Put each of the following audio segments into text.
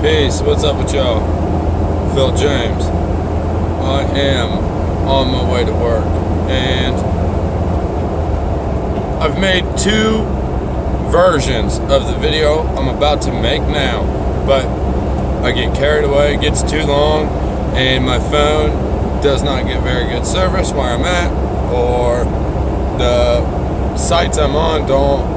Peace, what's up with y'all? Phil James. I am on my way to work, and I've made two versions of the video I'm about to make now, but I get carried away, it gets too long, and my phone does not get very good service where I'm at, or the sites I'm on don't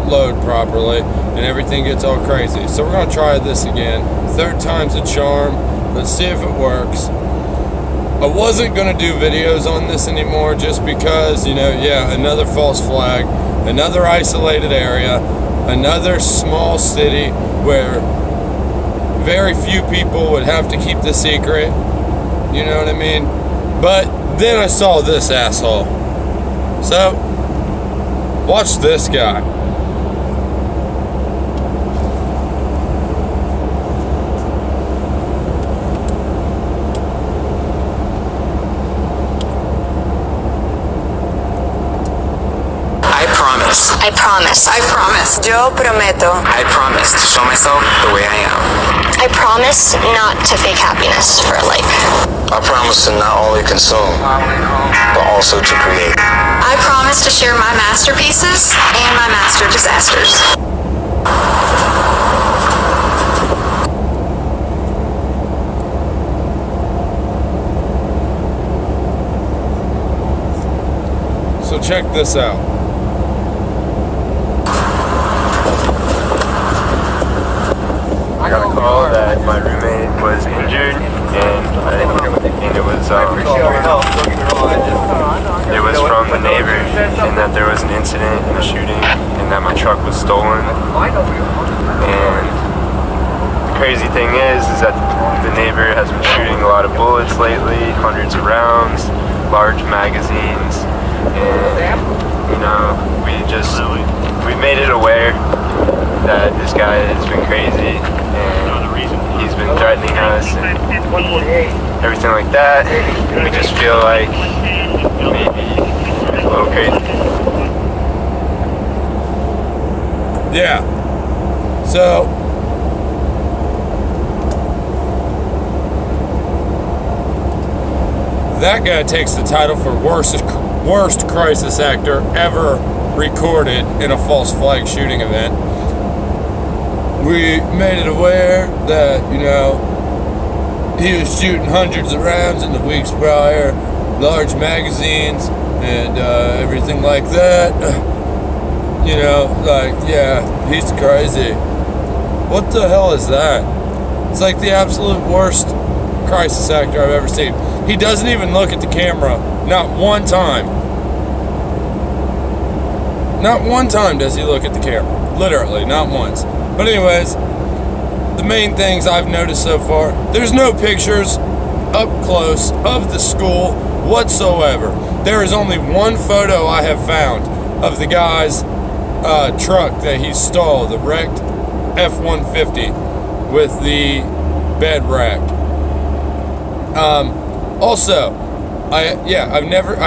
load properly, and everything gets all crazy. So we're gonna try this again. Third time's a charm. Let's see if it works. I wasn't gonna do videos on this anymore just because, another false flag, another isolated area, another small city where very few people would have to keep the secret. You know what I mean? But then I saw this asshole. So, watch this guy. I promise. I promise. Yo prometo. I promise to show myself the way I am. I promise not to fake happiness for a like. I promise to not only consume, but also to create. I promise to share my masterpieces and my master disasters. So check this out. I got a call that my roommate was injured, and it was from the neighbor, and that there was an incident and a shooting, and that my truck was stolen. And the crazy thing is that the neighbor has been shooting a lot of bullets lately, hundreds of rounds, large magazines, and we made it aware that this guy has been crazy, and he's been threatening us and everything like that. We just feel like maybe he's a little crazy. Yeah. So that guy takes the title for worst crisis actor ever recorded in a false flag shooting event. We made it aware that, he was shooting hundreds of rounds in the weeks prior, large magazines, and everything like that. He's crazy. What the hell is that? It's like the absolute worst crisis actor I've ever seen. He doesn't even look at the camera, not one time. Not one time does he look at the camera. Literally, not once. But anyways, the main things I've noticed so far, there's no pictures up close of the school whatsoever. There is only one photo I have found of the guy's truck that he stole, the wrecked F-150 with the bed rack. Also, I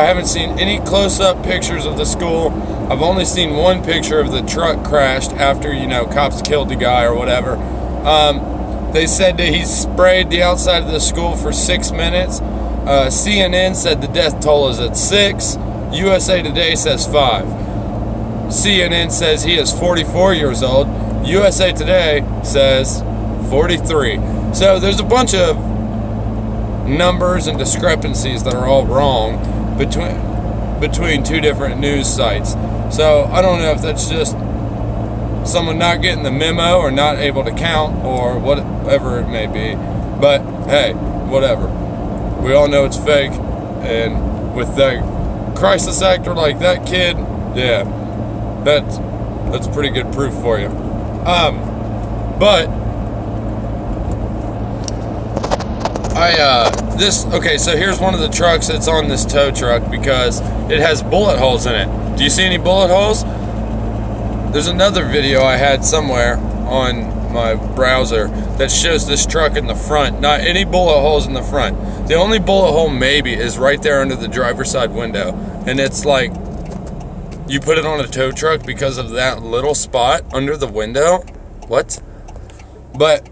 haven't seen any close-up pictures of the school. I've only seen one picture of the truck crashed after, cops killed the guy or whatever. They said that he sprayed the outside of the school for 6 minutes. CNN said the death toll is at 6. USA Today says 5. CNN says he is 44 years old. USA Today says 43. So there's a bunch of numbers and discrepancies that are all wrong between two different news sites. So I don't know if that's just someone not getting the memo or not able to count or whatever it may be. But hey, whatever. We all know it's fake, and with the crisis actor like that kid, yeah, that's pretty good proof for you. But so here's one of the trucks that's on this tow truck because it has bullet holes in it. Do you see any bullet holes? There's another video I had somewhere on my browser that shows this truck in the front. Not any bullet holes in the front. The only bullet hole maybe is right there under the driver's side window. And it's like, you put it on a tow truck because of that little spot under the window? What? But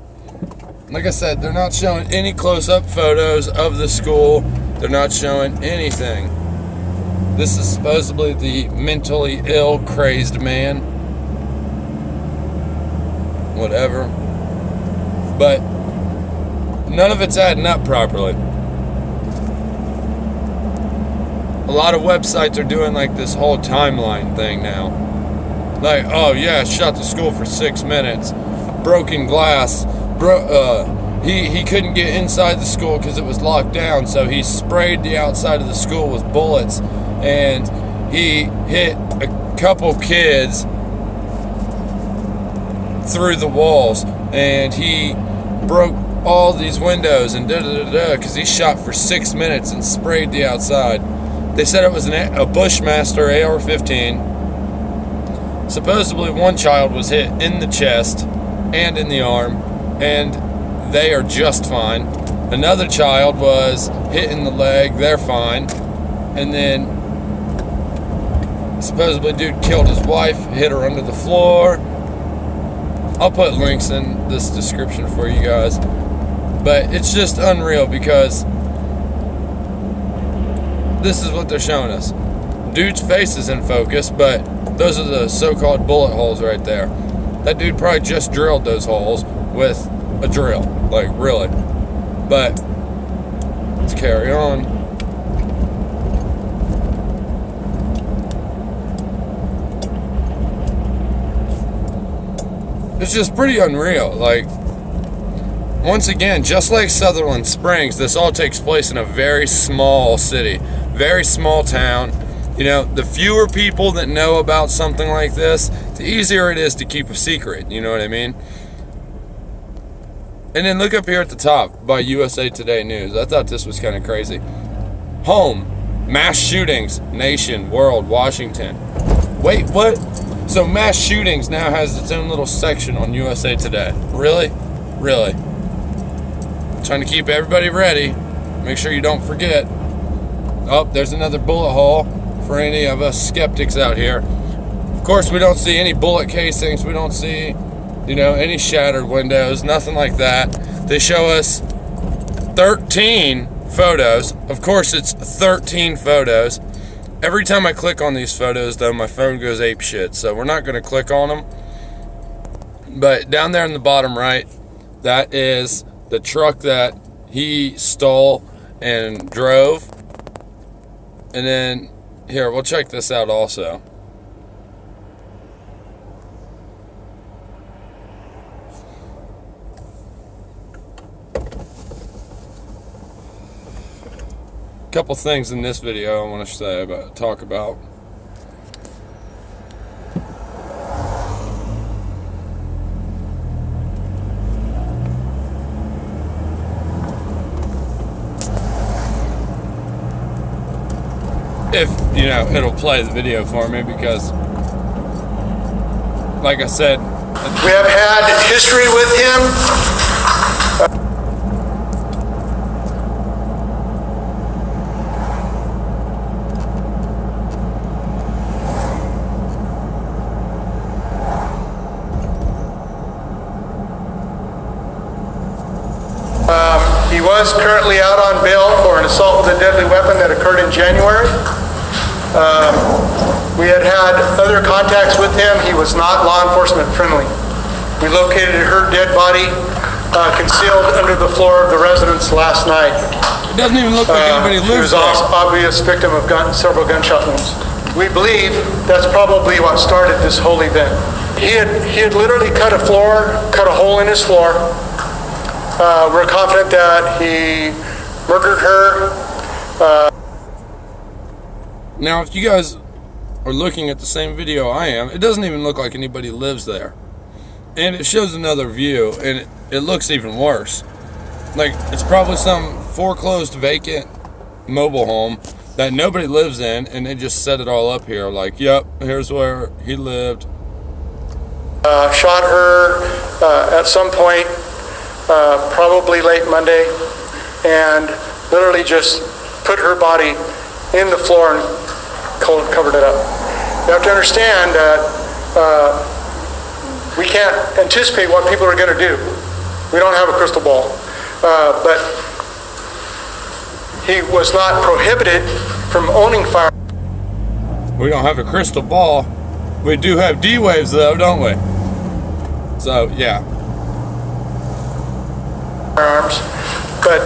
Like I said, they're not showing any close-up photos of the school. They're not showing anything. This is supposedly the mentally ill, crazed man. Whatever. But none of it's adding up properly. A lot of websites are doing like this whole timeline thing now. Like, oh yeah, shut the school for 6 minutes. Broken glass. He couldn't get inside the school because it was locked down, so he sprayed the outside of the school with bullets, and he hit a couple kids through the walls, and he broke all these windows and because he shot for 6 minutes and sprayed the outside. They said it was a Bushmaster AR-15. Supposedly one child was hit in the chest and in the arm, and they are just fine. Another child was hit in the leg, they're fine. And then supposedly dude killed his wife, hit her under the floor. I'll put links in this description for you guys. But it's just unreal because this is what they're showing us. Dude's face is in focus, but those are the so-called bullet holes right there. That dude probably just drilled those holes with a drill, like really. But let's carry on. It's just pretty unreal. Like, once again, just like Sutherland Springs, this all takes place in a very small city, very small town. You know, the fewer people that know about something like this, the easier it is to keep a secret, you know what I mean? And then look up here at the top by USA Today News. I thought this was kind of crazy. Home, mass shootings, nation, world, Washington. Wait, what? So mass shootings now has its own little section on USA Today. Really? Really? Trying to keep everybody ready. Make sure you don't forget. Oh, there's another bullet hole for any of us skeptics out here. Of course, we don't see any bullet casings. We don't see, you know, any shattered windows, nothing like that. They show us 13 photos. Of course, it's 13 photos. Every time I click on these photos, though, my phone goes apeshit, so we're not going to click on them. But down there in the bottom right, that is the truck that he stole and drove. And then, here, we'll check this out also. Couple things in this video I want to talk about. If, you know, it'll play the video for me, because like I said, we have had history with him. He was currently out on bail for an assault with a deadly weapon that occurred in January. We had other contacts with him. He was not law enforcement friendly. We located her dead body concealed under the floor of the residence last night. It doesn't even look like anybody lives there. He was an obvious victim of several gunshot wounds. We believe that's probably what started this whole event. He had literally cut a hole in his floor. We're confident that he murdered her. Now, if you guys are looking at the same video I am, it doesn't even look like anybody lives there. And it shows another view, and it looks even worse. Like, it's probably some foreclosed, vacant mobile home that nobody lives in, and they just set it all up here. Like, yep, here's where he lived. Shot her at some point. Probably late Monday, and literally just put her body in the floor and covered it up. You have to understand that we can't anticipate what people are going to do. We don't have a crystal ball. But he was not prohibited from owning firearms. We don't have a crystal ball. We do have D-waves though, don't we? So, yeah. Firearms, but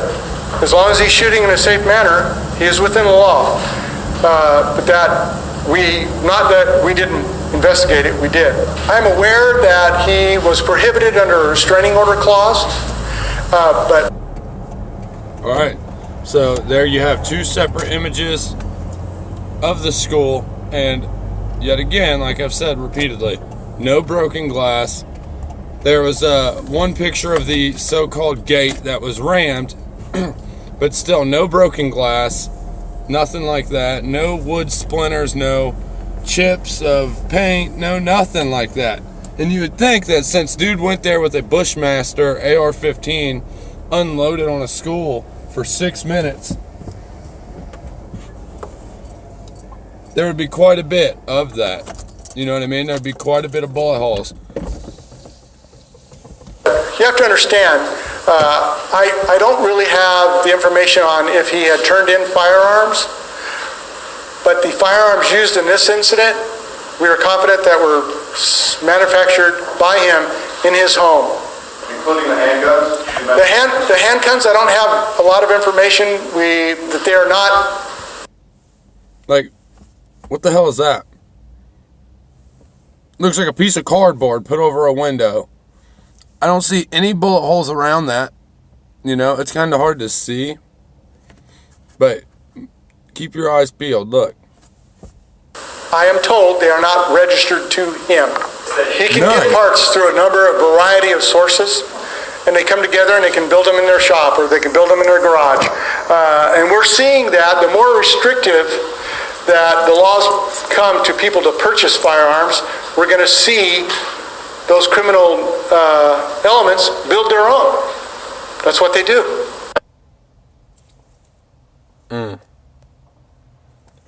as long as he's shooting in a safe manner, he is within the law. But not that we didn't investigate it, we did. I'm aware that he was prohibited under a restraining order clause, but... All right, so there you have two separate images of the school, and yet again, like I've said repeatedly, no broken glass. There was one picture of the so-called gate that was rammed, but still no broken glass, nothing like that, no wood splinters, no chips of paint, no nothing like that. And you would think that since dude went there with a Bushmaster AR-15, unloaded on a school for 6 minutes, there would be quite a bit of that. You know what I mean? There would be quite a bit of bullet holes. You have to understand, I don't really have the information on if he had turned in firearms, but the firearms used in this incident, we are confident that were manufactured by him in his home. Including the handguns? The handguns, I don't have a lot of information. That they are not. Like, what the hell is that? Looks like a piece of cardboard put over a window. I don't see any bullet holes around that. You know, it's kind of hard to see. But keep your eyes peeled. Look. I am told they are not registered to him. He can get parts through a variety of sources, and they come together and they can build them in their shop or they can build them in their garage. And we're seeing that the more restrictive that the laws come to people to purchase firearms, we're going to see those criminal elements build their own. That's what they do.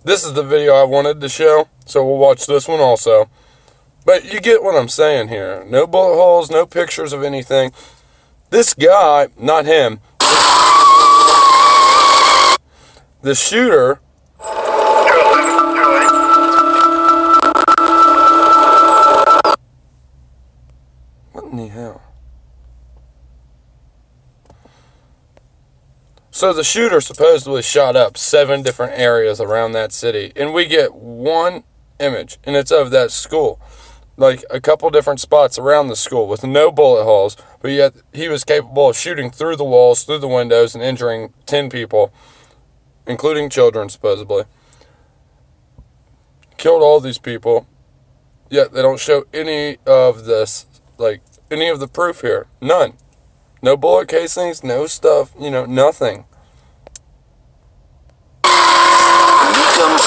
This is the video I wanted to show, so we'll watch this one also. But you get what I'm saying here. No bullet holes, no pictures of anything. This guy, not him, the shooter, what in the hell? So the shooter supposedly shot up 7 different areas around that city, and we get one image, and it's of that school. Like a couple different spots around the school with no bullet holes, but yet he was capable of shooting through the walls, through the windows, and injuring 10 people, including children, supposedly. Killed all these people, yet they don't show any of this, like any of the proof here. None. No bullet casings, no stuff, you know, nothing.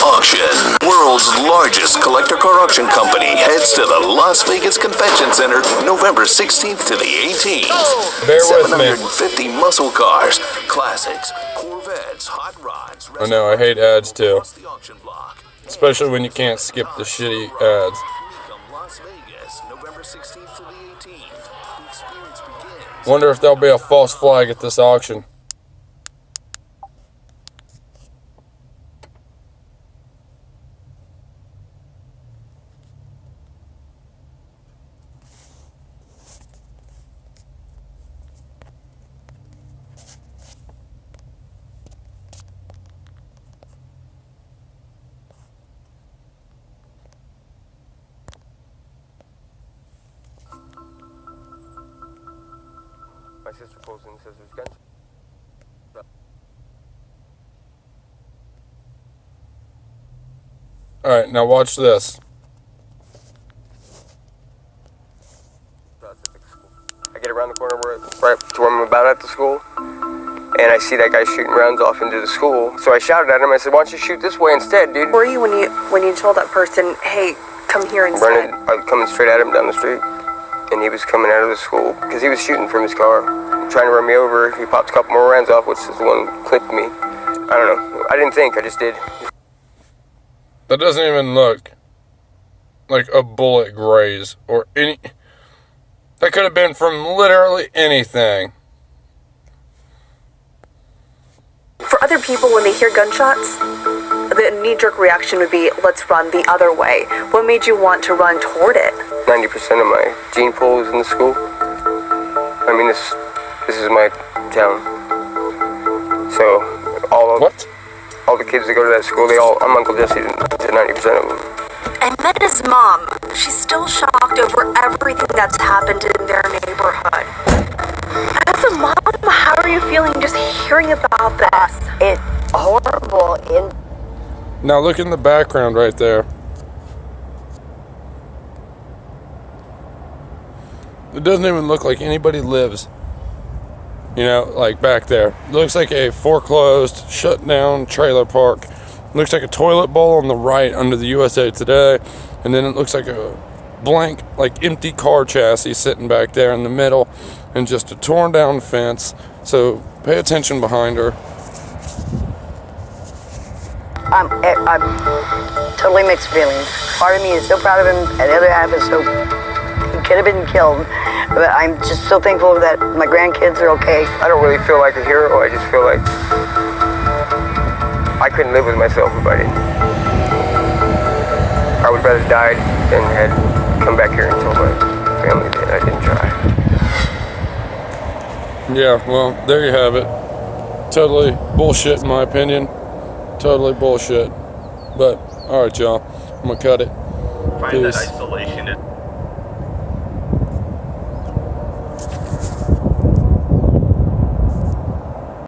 Auction, world's largest collector car auction company, heads to the Las Vegas Convention Center November 16th to the 18th. Bear with me. 750 muscle cars, classics, Corvettes, hot rods. I know, I hate ads too. Especially when you can't skip the shitty ads. Las Vegas, November 16th to the 18th. The experience begins. Wonder if there'll be a false flag at this auction. My sister pulls in and says there's guns. Alright, now watch this. I get around the corner right to where I'm about at the school, and I see that guy shooting rounds off into the school. So I shouted at him. I said, "Why don't you shoot this way instead, dude?" Were you when you told that person, "Hey, come here instead"? I'm coming straight at him down the street, and he was coming out of the school because he was shooting from his car, trying to run me over. He popped a couple more rounds off, which is the one that clipped me. I don't know. I didn't think. I just did. That doesn't even look like a bullet graze or any... That could have been from literally anything. For other people, when they hear gunshots, the knee-jerk reaction would be, let's run the other way. What made you want to run toward it? 90% of my gene pool is in the school. I mean, this is my town. So all the kids that go to that school, I'm Uncle Jesse to 90% of them. I met his mom. She's still shocked over everything that's happened in their neighborhood. As a mom, how are you feeling just hearing about this? It's horrible. Now look in the background right there. It doesn't even look like anybody lives. You know, like back there. It looks like a foreclosed, shut down trailer park. It looks like a toilet bowl on the right under the USA Today. And then it looks like a blank, like empty car chassis sitting back there in the middle. And just a torn down fence. So pay attention behind her. I'm totally mixed feelings. Part of me is so proud of him, and the other half is so he could have been killed. But I'm just so thankful that my grandkids are okay. I don't really feel like a hero. I just feel like I couldn't live with myself if I didn't. I would rather die than had come back here and tell my family that I didn't try. Yeah, well, there you have it. Totally bullshit in my opinion. Totally bullshit. But, alright y'all, I'm gonna cut it. Find that isolation is